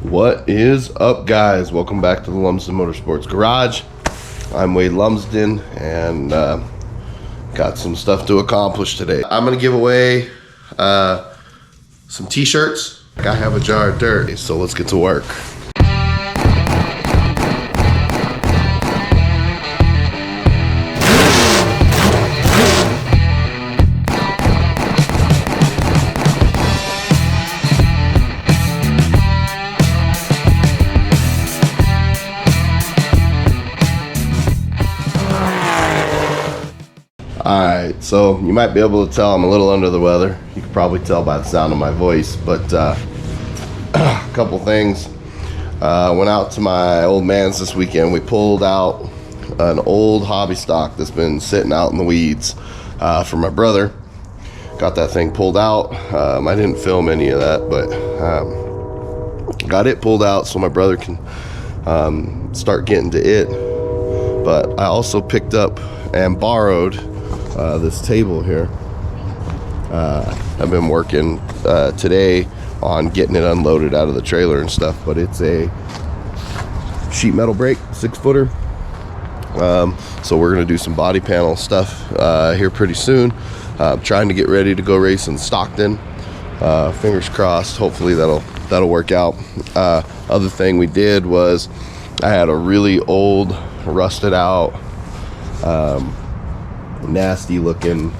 What is up, guys? Welcome back to the Lumsden Motorsports Garage. I'm Wade Lumsden, and got some stuff to accomplish today. I'm gonna give away some t-shirts. I have a jar of dirt, so let's get to work. Alright, so you might be able to tell I'm a little under the weather. You can probably tell by the sound of my voice, but a couple things. Went out to my old man's this weekend. We pulled out an old hobby stock that's been sitting out in the weeds for my brother. Got that thing pulled out. I didn't film any of that, but got it pulled out so my brother can start getting to it. But I also picked up and borrowed this table here. I've been working today on getting it unloaded out of the trailer and stuff, but it's a sheet metal brake 6-footer. So we're gonna do some body panel stuff here pretty soon. Trying to get ready to go race in Stockton. Fingers crossed, hopefully that'll work out. Other thing we did was I had a really old, rusted out, nasty looking,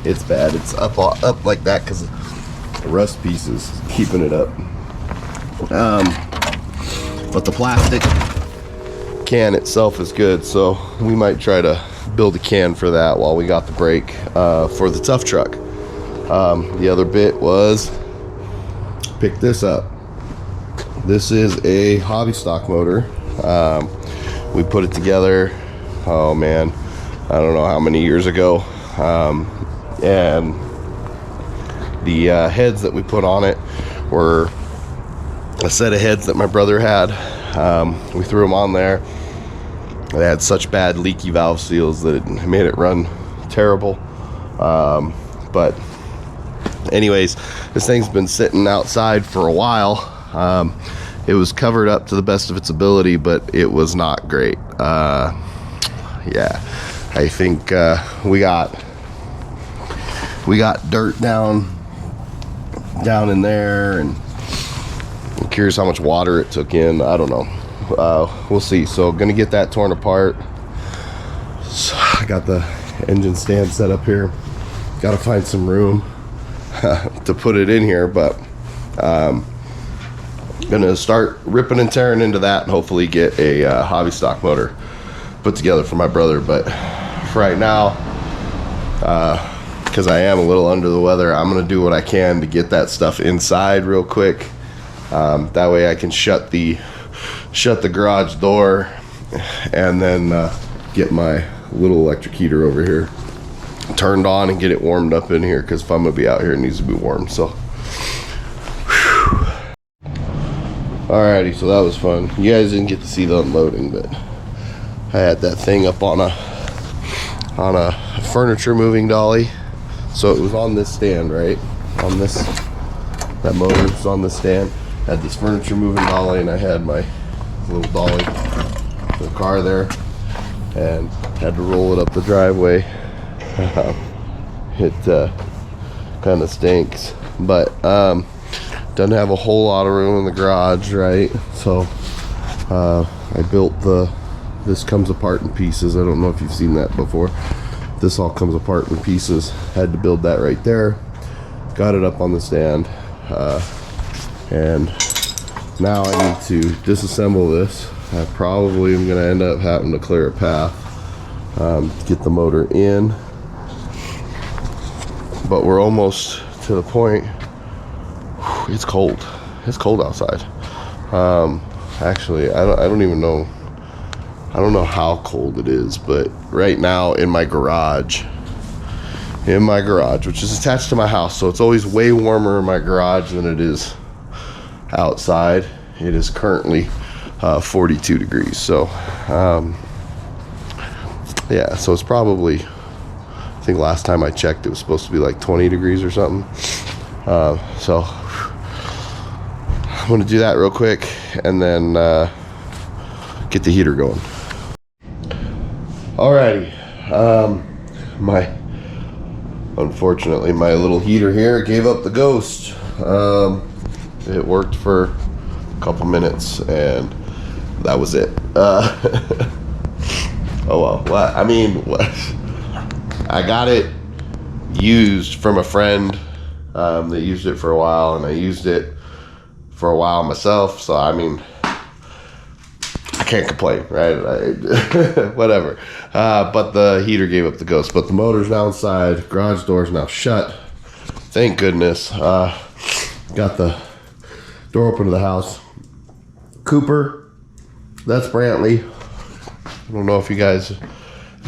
it's bad. It's up like that because the rust piece is keeping it up. But the plastic can itself is good, so we might try to build a can for that while we got the brake for the tough truck. The other bit was pick this up. This is a hobby stock motor. We put it together, oh man, I don't know how many years ago, and the heads that we put on it were a set of heads that my brother had. We threw them on there. They had such bad leaky valve seals that it made it run terrible. But anyways, this thing's been sitting outside for a while. It was covered up to the best of its ability, but it was not great. Yeah, I think we got dirt down in there, and I'm curious how much water it took in. I don't know. We'll see. So gonna get that torn apart. So I got the engine stand set up here. Got to find some room to put it in here, but gonna start ripping and tearing into that and hopefully get a hobby stock motor put together for my brother. But for right now, because I am a little under the weather, I'm gonna do what I can to get that stuff inside real quick. That way I can shut the garage door and then get my little electric heater over here turned on and get it warmed up in here, because if I'm gonna be out here it needs to be warm. So alrighty, so that was fun. You guys didn't get to see the unloading, but I had that thing up on a furniture moving dolly. So it was on this stand, right? On this, that motor was on this stand. Had this furniture moving dolly, and I had my little dolly, the car there, and had to roll it up the driveway. It kind of stinks, but doesn't have a whole lot of room in the garage, right? So I built this comes apart in pieces. I don't know if you've seen that before. This all comes apart in pieces. Had to build that right there. Got it up on the stand, and now I need to disassemble this. I probably am going to end up having to clear a path to get the motor in, but we're almost to the point. It's cold. It's cold outside. Actually, I don't even know. I don't know how cold it is, but right now in my garage, which is attached to my house, so it's always way warmer in my garage than it is outside. It is currently 42 degrees. So yeah, so it's probably, I think last time I checked it was supposed to be like 20 degrees or something. So I'm gonna do that real quick and then get the heater going. Alrighty, unfortunately my little heater here gave up the ghost. It worked for a couple minutes and that was it. Oh well, what? I mean, what? I got it used from a friend that used it for a while, and I used it for a while myself, so I mean, I can't complain, right? Whatever. But the heater gave up the ghost, but the motor's now inside, garage door's now shut. Thank goodness. Got the door open to the house. Cooper, that's Brantley. I don't know if you guys have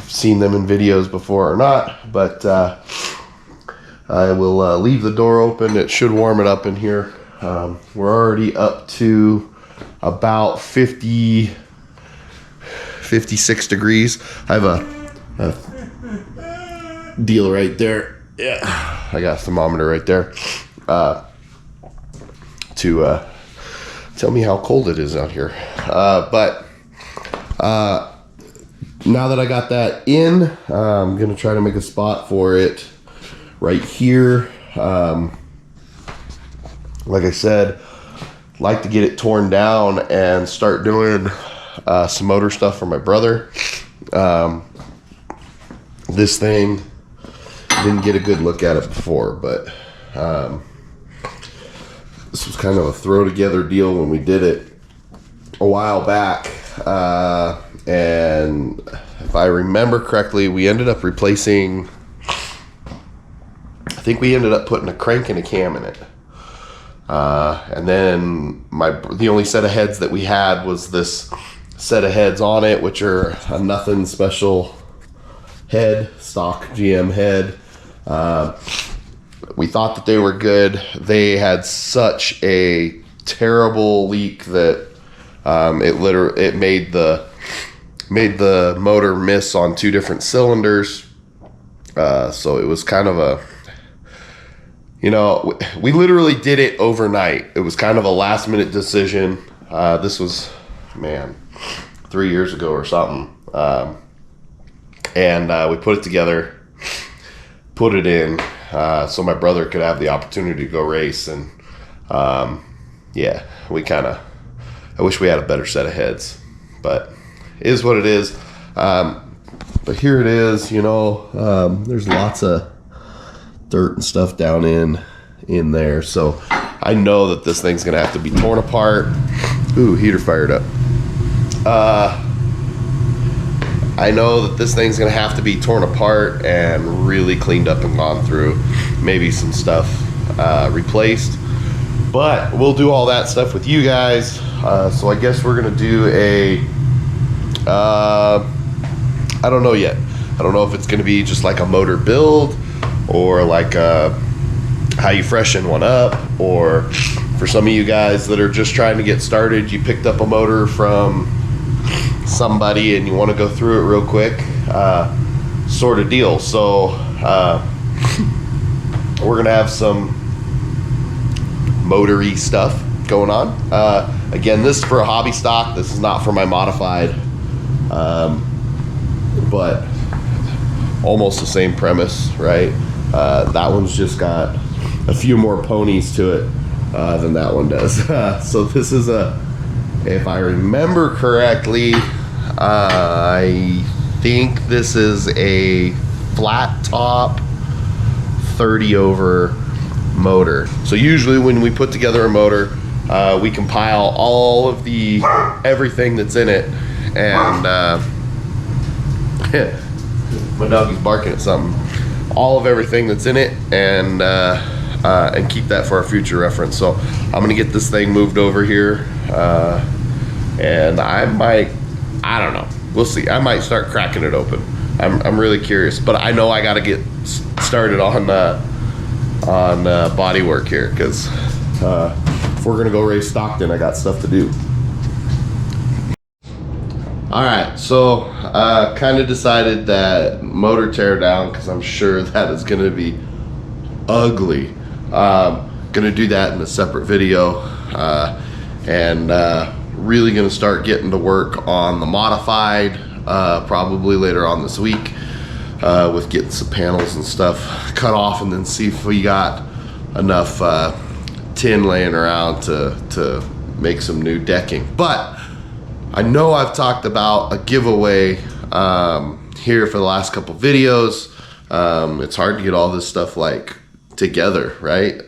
seen them in videos before or not, but I will leave the door open. It should warm it up in here. We're already up to about 56 degrees. I have a deal right there. Yeah, I got a thermometer right there to tell me how cold it is out here. But now that I got that in, I'm gonna try to make a spot for it right here. Like I said, like to get it torn down and start doing some motor stuff for my brother. This thing, didn't get a good look at it before, but this was kind of a throw together deal when we did it a while back. And if I remember correctly, we ended up replacing, I think we ended up putting a crank and a cam in it. And then the only set of heads that we had was this set of heads on it, which are a nothing special head, stock GM head. We thought that they were good. They had such a terrible leak that it made the motor miss on 2 different cylinders. So it was kind of a, we literally did it overnight. It was kind of a last minute decision. This was, 3 years ago or something. And we put it together, put it in, so my brother could have the opportunity to go race. And yeah, I wish we had a better set of heads, but it is what it is. But here it is, there's lots of dirt and stuff down in there. So I know that this thing's gonna have to be torn apart. Ooh, heater fired up. I know that this thing's gonna have to be torn apart and really cleaned up and gone through. Maybe some stuff replaced. But we'll do all that stuff with you guys. So I guess we're gonna do I don't know yet. I don't know if it's gonna be just like a motor build or like how you freshen one up, or for some of you guys that are just trying to get started, you picked up a motor from somebody and you want to go through it real quick, sort of deal. So we're gonna have some motor-y stuff going on. Again, this is for a hobby stock. This is not for my modified, but almost the same premise, right? That one's just got a few more ponies to it than that one does. So this is if I remember correctly, I think this is a flat top 30 over motor. So usually when we put together a motor, we compile all of everything that's in it, and my dog is barking at something. All of everything that's in it, and keep that for our future reference. So I'm gonna get this thing moved over here, and I don't know. We'll see. I might start cracking it open. I'm really curious, but I know I got to get started on body work here, because if we're gonna go race Stockton, I got stuff to do. All right, so kind of decided that motor tear down, because I'm sure that is going to be ugly. Going to do that in a separate video. and really gonna start getting to work on the modified probably later on this week with getting some panels and stuff cut off, and then see if we got enough tin laying around to make some new decking. But I know I've talked about a giveaway here for the last couple videos. It's hard to get all this stuff like together, right?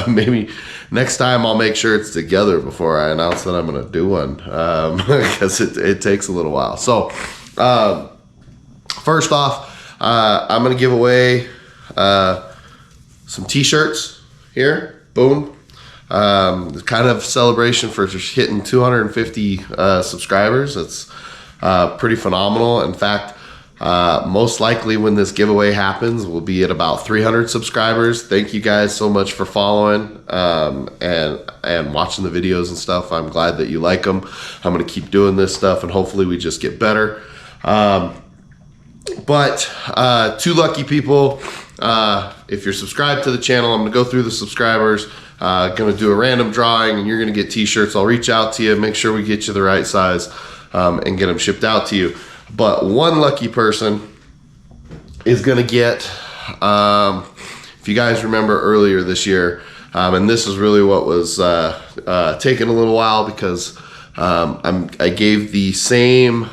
Maybe next time I'll make sure it's together before I announce that I'm gonna do one, because it takes a little while. So first off, I'm gonna give away some t-shirts here. Boom. Kind of celebration for just hitting 250 subscribers. It's pretty phenomenal. In fact, most likely when this giveaway happens, we'll be at about 300 subscribers. Thank you guys so much for following and watching the videos and stuff. I'm glad that you like them. I'm going to keep doing this stuff, and hopefully we just get better. But 2 lucky people. If you're subscribed to the channel, I'm going to go through the subscribers. Going to do a random drawing, and you're going to get t-shirts. I'll reach out to you, make sure we get you the right size, and get them shipped out to you. But 1 lucky person is going to get, if you guys remember earlier this year, and this is really what was taking a little while, because I gave the same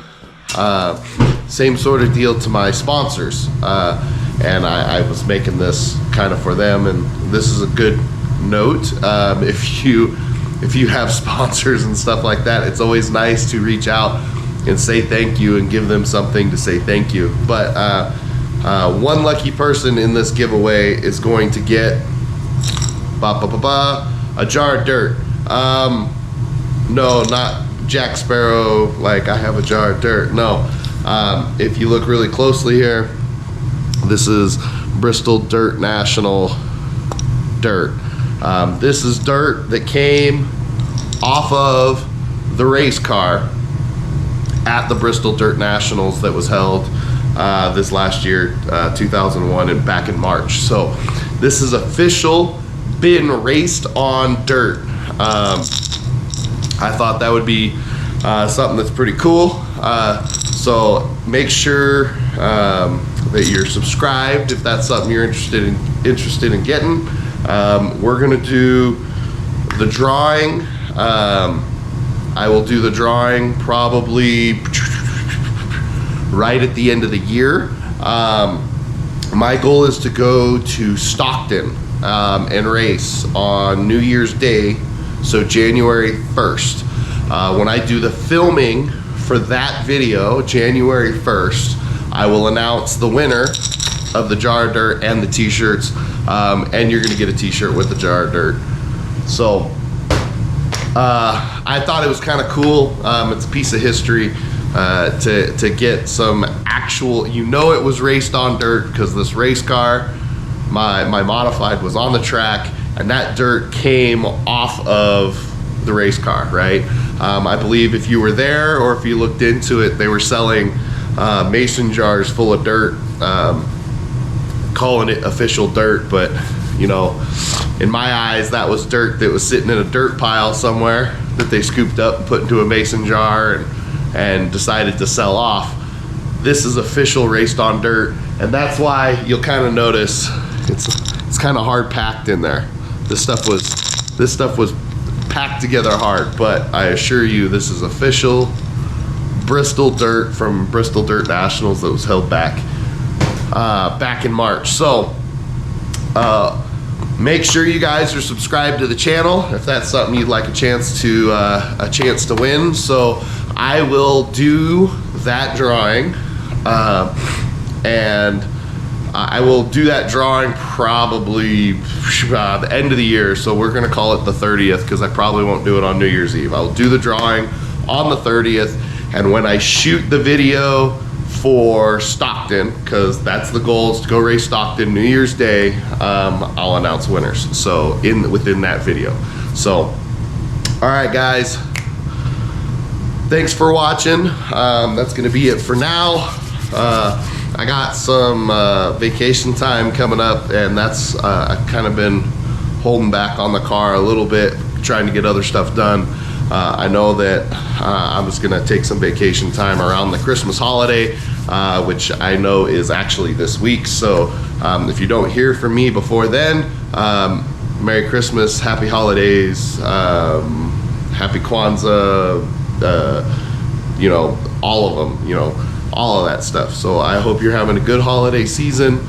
sort of deal to my sponsors, and I was making this kind of for them, and this is a good note. If you have sponsors and stuff like that, it's always nice to reach out and say thank you and give them something to say thank you. But 1 lucky person in this giveaway is going to get a jar of dirt. No, not Jack Sparrow, like I have a jar of dirt. No. If you look really closely here, this is Bristol Dirt National dirt. This is dirt that came off of the race car at the Bristol Dirt Nationals that was held this last year, 2001, and back in March. So this is official, been raced on dirt. I thought that would be something that's pretty cool. So make sure that you're subscribed if that's something you're interested in getting. We're gonna do the drawing. I will do the drawing probably right at the end of the year. My goal is to go to Stockton and race on New Year's Day, so January 1st. When I do the filming for that video, January 1st, I will announce the winner of the jar of dirt and the t-shirts, and you're gonna get a t-shirt with the jar of dirt. So I thought it was kind of cool. It's a piece of history to get some actual, it was raced on dirt, because this race car, my modified, was on the track, and that dirt came off of the race car, right? I believe if you were there or if you looked into it, they were selling mason jars full of dirt, calling it official dirt, but in my eyes, that was dirt that was sitting in a dirt pile somewhere that they scooped up and put into a mason jar and decided to sell off. This is official raced on dirt, and that's why you'll kind of notice it's kind of hard packed in there. This stuff was packed together hard, but I assure you this is official Bristol dirt from Bristol Dirt Nationals that was held back in March. So make sure you guys are subscribed to the channel if that's something you'd like a chance to win. So I will do that drawing, and I will do that drawing probably the end of the year. So we're gonna call it the 30th, because I probably won't do it on New Year's Eve. I'll do the drawing on the 30th, and when I shoot the video for Stockton, because that's the goal, is to go race Stockton New Year's Day, I'll announce winners, so within that video. So all right guys, thanks for watching. That's gonna be it for now. I got some vacation time coming up, and that's I've kind of been holding back on the car a little bit, trying to get other stuff done. I know that I'm just gonna take some vacation time around the Christmas holiday, which I know is actually this week. So if you don't hear from me before then, Merry Christmas, Happy Holidays, Happy Kwanzaa, you know, all of them, you know, all of that stuff. So I hope you're having a good holiday season,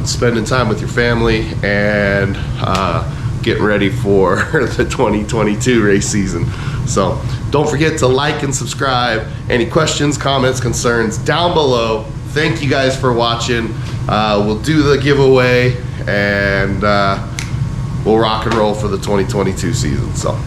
spending time with your family, and getting ready for the 2022 race season. So don't forget to like and subscribe. Any questions, comments, concerns down below. Thank you guys for watching. We'll do the giveaway, and we'll rock and roll for the 2022 season. So